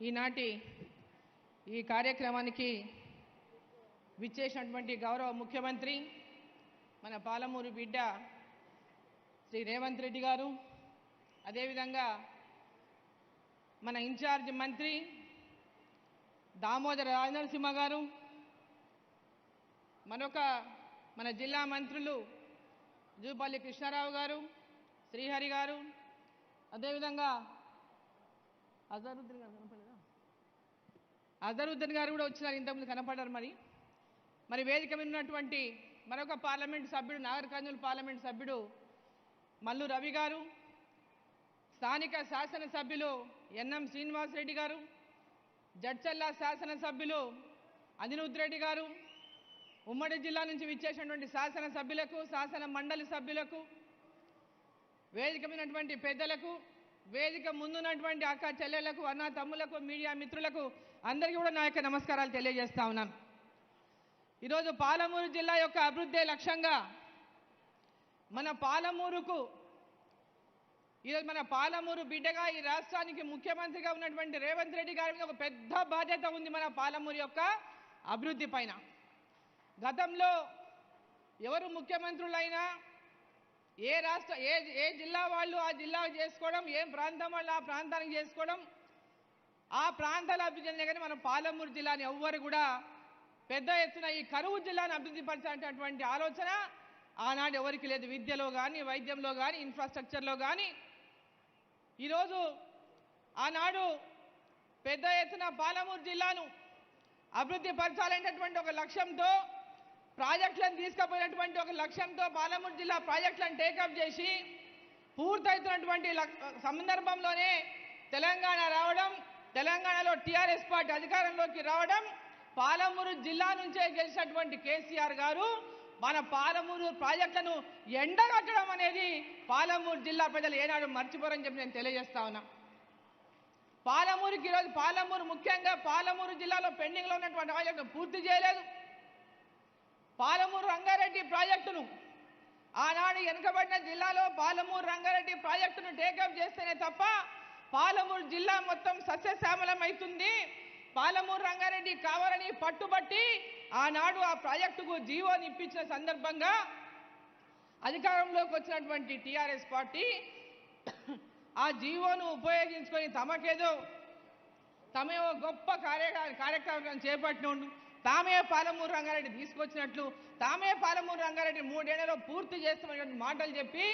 ఈనాటి ఈ కార్యక్రమానికి విచ్చేసినటువంటి గౌరవ ముఖ్యమంత్రి మన పాలమూరు బిడ్డ శ్రీ రేవంత్ రెడ్డి గారు, అదేవిధంగా మన ఇన్ఛార్జ్ మంత్రి దామోదర రాజనరసింహ గారు, మన జిల్లా మంత్రులు జూపల్లి కృష్ణారావు గారు, శ్రీహరి గారు, అదేవిధంగా అజరుద్దీన్ గారు కూడా వచ్చినారు, ఇంతకుముందు కనపడ్డారు. మరి వేదిక మీద ఉన్నటువంటి మరొక పార్లమెంట్ సభ్యుడు, నాగర్ కర్నూలు పార్లమెంట్ సభ్యుడు మల్లు రవి గారు, స్థానిక శాసనసభ్యులు ఎన్ఎం శ్రీనివాసరెడ్డి గారు, జడ్చల్ల శాసనసభ్యులు అనిరుద్ రెడ్డి గారు, ఉమ్మడి జిల్లా నుంచి విచ్చేసినటువంటి శాసనసభ్యులకు, శాసన మండలి సభ్యులకు, వేదిక మీద ఉన్నటువంటి పెద్దలకు, వేదిక ముందున్నటువంటి అక్క చెల్లెళ్లకు, అన్న తమ్ములకు, మీడియా మిత్రులకు అందరికీ కూడా నా యొక్క నమస్కారాలు తెలియజేస్తా ఉన్నాను. ఈరోజు పాలమూరు జిల్లా యొక్క అభివృద్ధి లక్ష్యంగా మన పాలమూరు బిడ్డగా ఈ రాష్ట్రానికి ముఖ్యమంత్రిగా ఉన్నటువంటి రేవంత్ రెడ్డి గారి మీద ఒక పెద్ద బాధ్యత ఉంది మన పాలమూరు యొక్క అభివృద్ధి పైన. గతంలో ఎవరు ముఖ్యమంత్రులైనా ఏ జిల్లా వాళ్ళు ఆ జిల్లాకు చేసుకోవడం, ఏ ప్రాంతం వాళ్ళు ఆ ప్రాంతానికి చేసుకోవడం, ఆ ప్రాంతాల అభివృద్ధి చెందిన కానీ మన పాలమూరు జిల్లాని ఎవ్వరు కూడా పెద్ద ఎత్తున ఈ కరువు జిల్లాను అభివృద్ధి పరచాలనేటువంటి ఆలోచన ఆనాడు ఎవరికి లేదు. విద్యలో కానీ, వైద్యంలో కానీ, ఇన్ఫ్రాస్ట్రక్చర్లో కానీ. ఈరోజు ఆనాడు పెద్ద ఎత్తున పాలమూరు జిల్లాను అభివృద్ధి పరచాలనేటటువంటి ఒక లక్ష్యంతో, ప్రాజెక్టులను తీసుకుపోయినటువంటి ఒక లక్ష్యంతో పాలమూరు జిల్లా ప్రాజెక్టులను టేకప్ చేసి పూర్తవుతున్నటువంటి సందర్భంలోనే తెలంగాణ రావడం, తెలంగాణలో టీఆర్ఎస్ పార్టీ అధికారంలోకి రావడం, పాలమూరు జిల్లా నుంచే గెలిచినటువంటి కేసీఆర్ గారు మన పాలమూరు ప్రాజెక్టులను ఎండగట్టడం అనేది పాలమూరు జిల్లా ప్రజలు ఏనాడు మర్చిపోరని చెప్పి నేను తెలియజేస్తా ఉన్నా. పాలమూరుకి ఈరోజు ముఖ్యంగా పాలమూరు జిల్లాలో పెండింగ్లో ఉన్నటువంటి ప్రాజెక్టును పూర్తి చేయలేదు. పాలమూరు రంగారెడ్డి ప్రాజెక్టును ఆనాడు వెనుకబడిన జిల్లాలో పాలమూరు రంగారెడ్డి ప్రాజెక్టును టేకప్ చేస్తేనే తప్ప పాలమూరు జిల్లా మొత్తం సస్యశ్యామలం అవుతుంది. పాలమూరు రంగారెడ్డి కావాలని పట్టుబట్టి ఆనాడు ఆ ప్రాజెక్టుకు జీవోని ఇప్పించిన సందర్భంగా అధికారంలోకి వచ్చినటువంటి టీఆర్ఎస్ పార్టీ ఆ జీవోను ఉపయోగించుకొని తమే గొప్ప కార్యక్రమం చేపట్టిన, తామే పాలమూరు రంగారెడ్డి తీసుకొచ్చినట్లు, తామే పాలమూరు రంగారెడ్డి 3 ఏళ్లలో పూర్తి చేస్తామనే మాటలు చెప్పి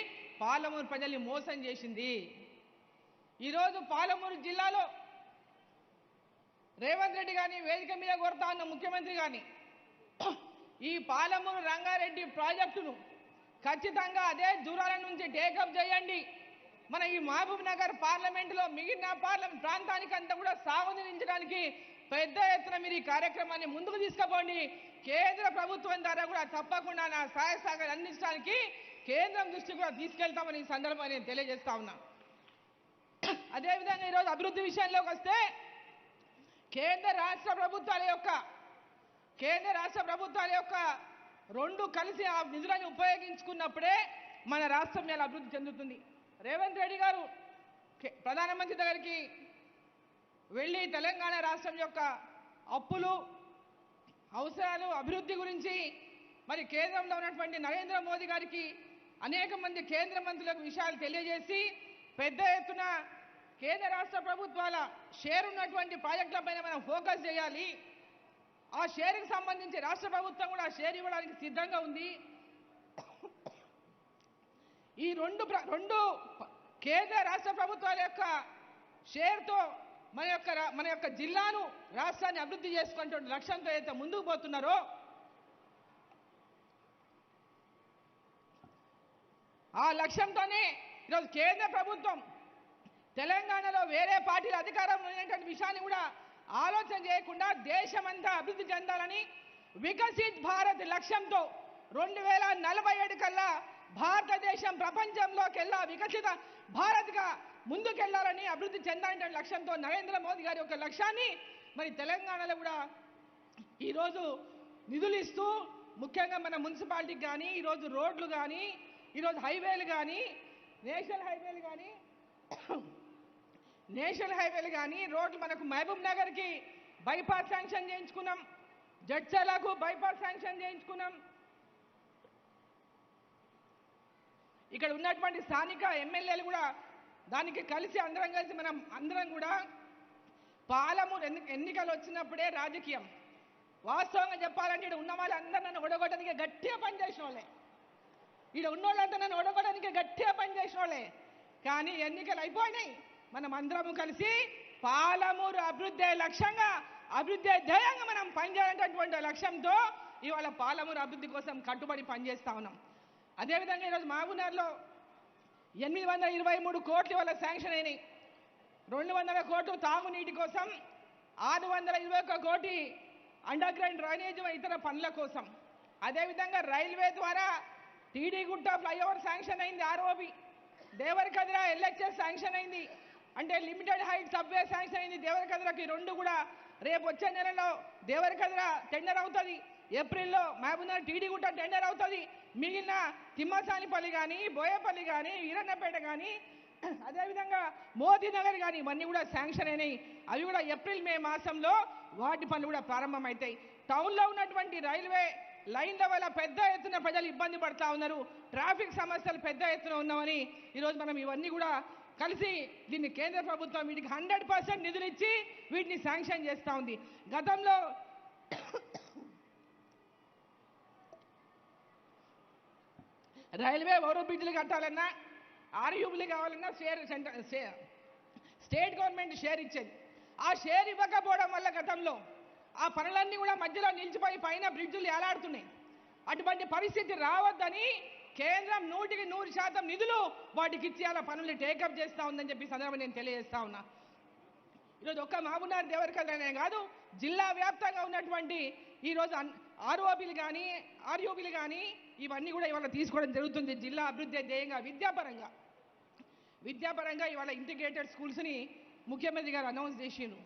పాలమూరు ప్రజల్ని మోసం చేసింది. ఈరోజు పాలమూరు జిల్లాలో రేవంత్ రెడ్డి గారిని వేదిక మీద కోరుతా ఉన్న ముఖ్యమంత్రి గారిని, ఈ పాలమూరు రంగారెడ్డి ప్రాజెక్టును ఖచ్చితంగా అదే దూరాల నుంచి టేకప్ చేయండి. మన ఈ మహబూబ్ నగర్ పార్లమెంటులో మిగిలిన ప్రాంతానికి అంతా కూడా సాగునీరించడానికి పెద్ద ఎత్తున మీరు ఈ కార్యక్రమాన్ని ముందుకు తీసుకుపోండి. కేంద్ర ప్రభుత్వం ద్వారా కూడా తప్పకుండా నా సహాయ సహకారాలు అందించడానికి కేంద్రం దృష్టి కూడా తీసుకెళ్తామని ఈ సందర్భంగా నేను తెలియజేస్తా ఉన్నా. అదేవిధంగా ఈరోజు అభివృద్ధి విషయంలోకి వస్తే కేంద్ర రాష్ట్ర ప్రభుత్వాల యొక్క 2 కలిసి ఆ నిధులను ఉపయోగించుకున్నప్పుడే మన రాష్ట్రం ఎలా అభివృద్ధి చెందుతుంది. రేవంత్ రెడ్డి గారు ప్రధానమంత్రి దగ్గరికి వెళ్ళి తెలంగాణ రాష్ట్రం యొక్క అప్పులు, అవసరాలు, అభివృద్ధి గురించి మరి కేంద్రంలో ఉన్నటువంటి నరేంద్ర మోదీ గారికి అనేక మంది కేంద్ర మంత్రులకు విషయాలు తెలియజేసి పెద్ద ఎత్తున కేంద్ర రాష్ట్ర ప్రభుత్వాల షేర్ ఉన్నటువంటి ప్రాజెక్టులపైన మనం ఫోకస్ చేయాలి. ఆ షేర్కి సంబంధించి రాష్ట్ర ప్రభుత్వం కూడా ఆ షేర్ ఇవ్వడానికి సిద్ధంగా ఉంది. ఈ రెండు కేంద్ర రాష్ట్ర ప్రభుత్వాల యొక్క షేర్తో మన యొక్క జిల్లాను, రాష్ట్రాన్ని అభివృద్ధి చేసుకుంటే లక్ష్యంతో అయితే ముందుకు పోతున్నారో ఆ లక్ష్యంతోనే ఈరోజు కేంద్ర ప్రభుత్వం తెలంగాణలో వేరే పార్టీల అధికారంలో ఉన్నటువంటి విషయాన్ని కూడా ఆలోచన చేయకుండా దేశమంతా అభివృద్ధి చెందాలని వికసిత్ భారత్ లక్ష్యంతో 2047 కల్లా భారతదేశం ప్రపంచంలోకెల్లా వికసిత భారత్గా ముందుకెళ్లాలని, అభివృద్ధి చెందాలనే లక్ష్యంతో నరేంద్ర మోదీ గారి యొక్క లక్ష్యాన్ని మరి తెలంగాణలో కూడా ఈరోజు నిధులు ఇస్తూ, ముఖ్యంగా మన మున్సిపాలిటీకి కానీ, ఈరోజు రోడ్లు కానీ, ఈరోజు హైవేలు కానీ, నేషనల్ హైవేలు కానీ, నేషనల్ హైవేలు కానీ రోడ్లు మనకు మహబూబ్ నగర్కి బైపాస్ శాంక్షన్ చేయించుకున్నాం, జడ్చర్లకు బైపాస్ శాంక్షన్ చేయించుకున్నాం. ఇక్కడ ఉన్నటువంటి స్థానిక ఎమ్మెల్యేలు కూడా దానికి కలిసి అందరం కూడా పాలమూరు ఎన్నికలు వచ్చినప్పుడే రాజకీయం. వాస్తవంగా చెప్పాలంటే ఇక్కడ ఉన్న వాళ్ళందరూ నన్ను ఓడగొట్టడానికి గట్టిగా పనిచేసిన వాళ్ళే, ఇక్కడ ఉన్న వాళ్ళంతా నన్ను ఓడగొట్టడానికి గట్టిగా పనిచేసిన వాళ్ళే. కానీ ఎన్నికలు అయిపోయినాయి, మనం అందరము కలిసి పాలమూరు అభివృద్ధి లక్ష్యంగా, అభివృద్ధి ధ్యేయంగా మనం పనిచేయాలనేటటువంటి లక్ష్యంతో ఇవాళ పాలమూరు అభివృద్ధి కోసం కట్టుబడి పనిచేస్తా ఉన్నాం. అదేవిధంగా ఈరోజు మహబూబ్నగర్లో 823 కోట్లు ఇవాళ శాంక్షన్ అయినాయి. 200 కోట్లు తాగునీటి కోసం, 621 కోటి అండర్ గ్రౌండ్ డ్రైనేజ్ ఇతర పనుల కోసం. అదేవిధంగా రైల్వే ద్వారా టీడీగుట్ట ఫ్లైఓవర్ శాంక్షన్ అయింది, ఆర్ఓబి. దేవరకద్ర ఎల్హెచ్ఎస్ శాంక్షన్ అయింది, అంటే లిమిటెడ్ హైట్ సబ్వే శాంక్షన్ అయింది దేవరకద్రకి. రెండు కూడా రేపు వచ్చే నెలలో దేవరకద్ర టెండర్ అవుతుంది, ఏప్రిల్లో మహబూబ్నగర్ టీడీగుట్ట టెండర్ అవుతుంది. మిగిలిన తిమ్మసానిపల్లి కానీ, బోయపల్లి కానీ, వీరన్నపేట కానీ, అదేవిధంగా మోదీనగర్ కానీ ఇవన్నీ కూడా శాంక్షన్ అయినాయి. అవి కూడా ఏప్రిల్ మే మాసంలో వాటి పనులు కూడా ప్రారంభమవుతాయి. టౌన్లో ఉన్నటువంటి రైల్వే లైన్ల వల్ల పెద్ద ఎత్తున ప్రజలు ఇబ్బంది పడతా ఉన్నారు, ట్రాఫిక్ సమస్యలు పెద్ద ఎత్తున ఉన్నామని ఈరోజు మనం ఇవన్నీ కూడా కలిసి దీన్ని కేంద్ర ప్రభుత్వం వీటికి 100% నిధులు ఇచ్చి వీటిని శాంక్షన్ చేస్తూ ఉంది. గతంలో రైల్వే ఓవర్ బ్రిడ్జ్లు కట్టాలన్నా, ఆర్యూబులు కావాలన్నా స్టేట్ గవర్నమెంట్ షేర్ ఇచ్చేది. ఆ షేర్ ఇవ్వకపోవడం వల్ల గతంలో ఆ పనులన్నీ కూడా మధ్యలో నిలిచిపోయి పైన బ్రిడ్జులు ఏలాడుతున్నాయి. అటువంటి పరిస్థితి రావద్దని కేంద్రం 100% నిధులు వాటికి ఇచ్చి అలా పనులు టేకప్ చేస్తూ ఉందని చెప్పి సందర్భంగా నేను తెలియజేస్తా ఉన్నా. ఈరోజు ఒక్క మహబూబ్నగర్ దేవరకద్రనే కాదు, జిల్లా వ్యాప్తంగా ఉన్నటువంటి ఈరోజు ఆర్ఓబీలు కానీ, ఆర్యూబీలు కానీ ఇవన్నీ కూడా ఇవాళ తీసుకోవడం జరుగుతుంది. జిల్లా అభివృద్ధి ధ్యేయంగా విద్యాపరంగా ఇవాళ ఇంటిగ్రేటెడ్ స్కూల్స్ని ముఖ్యమంత్రి గారు అనౌన్స్ చేసిండ్రు.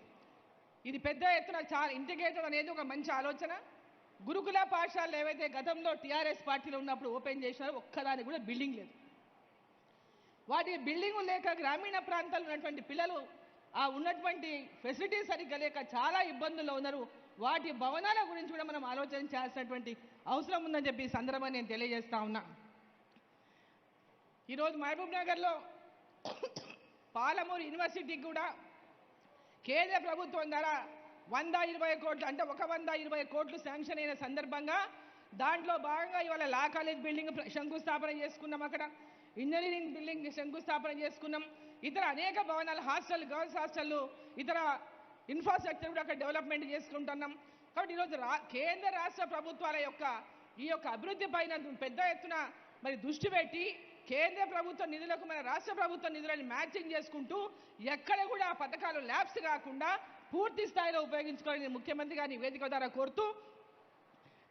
ఇది పెద్ద ఎత్తున చాలా ఇంటిగ్రేటెడ్ అనేది ఒక మంచి ఆలోచన. గురుకుల పాఠశాలలు ఏవైతే గతంలో టీఆర్ఎస్ పార్టీలో ఉన్నప్పుడు ఓపెన్ చేసినారో ఒక్కదానికి కూడా బిల్డింగ్ లేదు. వాటి బిల్డింగ్ లేక గ్రామీణ ప్రాంతాల్లో ఉన్నటువంటి పిల్లలు ఆ ఉన్నటువంటి ఫెసిలిటీస్ సరిగ్గా లేక చాలా ఇబ్బందుల్లో ఉన్నారు. వాటి భవనాల గురించి కూడా మనం ఆలోచన చేయాల్సినటువంటి అవసరం ఉందని చెప్పి సందర్భంగా నేను తెలియజేస్తా ఉన్నా. ఈరోజు మహబూబ్ నగర్లో పాలమూరు యూనివర్సిటీకి కూడా కేంద్ర ప్రభుత్వం ద్వారా 120 కోట్లు, అంటే 120 కోట్లు శాంక్షన్ అయిన సందర్భంగా దాంట్లో భాగంగా ఇవాళ లా కాలేజ్ బిల్డింగ్ శంకుస్థాపన చేసుకున్నాం, అక్కడ ఇంజనీరింగ్ బిల్డింగ్ శంకుస్థాపన చేసుకున్నాం, ఇతర అనేక భవనాలు, హాస్టల్, గర్ల్స్ హాస్టళ్ళు, ఇతర ఇన్ఫ్రాస్ట్రక్చర్ కూడా అక్కడ డెవలప్మెంట్ చేసుకుంటున్నాం. కాబట్టి ఈరోజు కేంద్ర రాష్ట్ర ప్రభుత్వాల యొక్క ఈ యొక్క అభివృద్ధి పైన పెద్ద ఎత్తున మరి దృష్టి పెట్టి కేంద్ర ప్రభుత్వ నిధులకు మన రాష్ట్ర ప్రభుత్వ నిధులను మ్యాచింగ్ చేసుకుంటూ ఎక్కడ కూడా ఆ పథకాలు ల్యాప్స్ కాకుండా పూర్తి స్థాయిలో ఉపయోగించుకోవాలని ముఖ్యమంత్రి గారిని వేదిక ద్వారా కోరుతూ,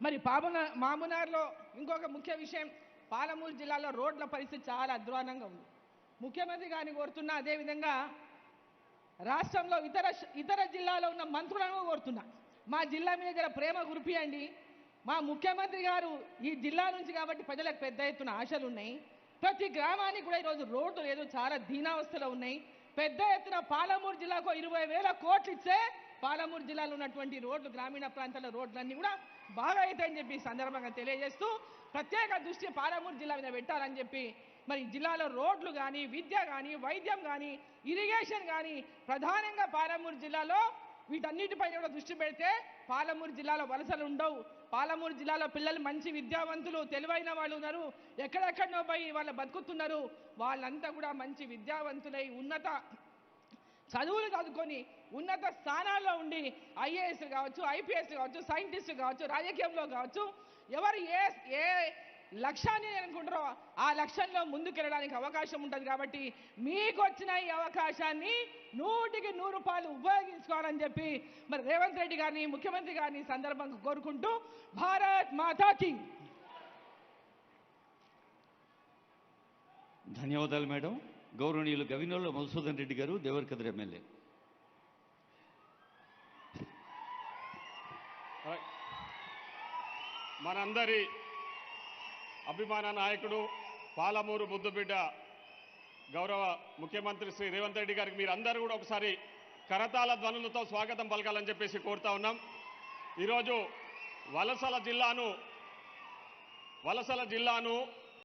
మరి మహబూబ్నగర్లో ఇంకొక ముఖ్య విషయం, పాలమూరు జిల్లాలో రోడ్ల పరిస్థితి చాలా అధ్వానంగా ఉంది. ముఖ్యమంత్రి గారిని కోరుతున్నా, అదేవిధంగా రాష్ట్రంలో ఇతర జిల్లాలో ఉన్న మంత్రులను కోరుతున్నా, మా జిల్లా మీద జర ప్రేమ కురిపియండి. మా ముఖ్యమంత్రి గారు ఈ జిల్లా నుంచి కాబట్టి ప్రజలకు పెద్ద ఎత్తున ఆశలు ఉన్నాయి. ప్రతి గ్రామానికి కూడా ఈరోజు రోడ్లు లేదు, చాలా దీనావస్థలో ఉన్నాయి. పెద్ద ఎత్తున పాలమూరు జిల్లాకు 20,000 కోట్లు ఇచ్చే పాలమూరు జిల్లాలో ఉన్నటువంటి రోడ్లు, గ్రామీణ ప్రాంతాల రోడ్లన్నీ కూడా బాగా అవుతాయని చెప్పి సందర్భంగా తెలియజేస్తూ ప్రత్యేక దృష్టి పాలమూరు జిల్లా మీద పెట్టాలని చెప్పి, మరి జిల్లాలో రోడ్లు కానీ, విద్య కానీ, వైద్యం కానీ, ఇరిగేషన్ కానీ ప్రధానంగా పాలమూరు జిల్లాలో వీటన్నిటిపైన కూడా దృష్టి పెడితే పాలమూరు జిల్లాలో వలసలు ఉండవు. పాలమూరు జిల్లాలో పిల్లలు మంచి విద్యావంతులు, తెలివైన వాళ్ళు ఉన్నారు, ఎక్కడెక్కడనో పోయి వాళ్ళు బతుకుతున్నారు. వాళ్ళంతా కూడా మంచి విద్యావంతులై ఉన్నత చదువులు చదువుకొని ఉన్నత స్థానాల్లో ఉండి ఐఏఎస్ కావచ్చు, ఐపీఎస్ కావచ్చు, సైంటిస్ట్ కావచ్చు, రాజకీయంలో కావచ్చు, ఎవరు ఏ లక్ష్యాన్ని అనుకుంటారో ఆ లక్ష్యంలో ముందుకెళ్ళడానికి అవకాశం ఉంటుంది. కాబట్టి మీకు వచ్చిన ఈ అవకాశాన్ని 100% ఉపయోగించుకోవాలని చెప్పి మరి రేవంత్ రెడ్డి గారిని, ముఖ్యమంత్రి గారిని సందర్భంగా కోరుకుంటూ, భారత్ మాతాకి. ధన్యవాదాలు మేడం. గౌరవనీయులు గవినోళ్ళ మధుసూదన్ రెడ్డి గారు, దేవరకద్ర ఎమ్మెల్యే. మనందరి అభిమాన నాయకుడు, పాలమూరు ముద్దుబిడ్డ గౌరవ ముఖ్యమంత్రి శ్రీ రేవంత్ రెడ్డి గారికి మీరందరూ కూడా ఒకసారి కరతాళ ధ్వనులతో స్వాగతం పలకాలని చెప్పేసి కోరుతా ఉన్నాం. ఈరోజు వలసల జిల్లాను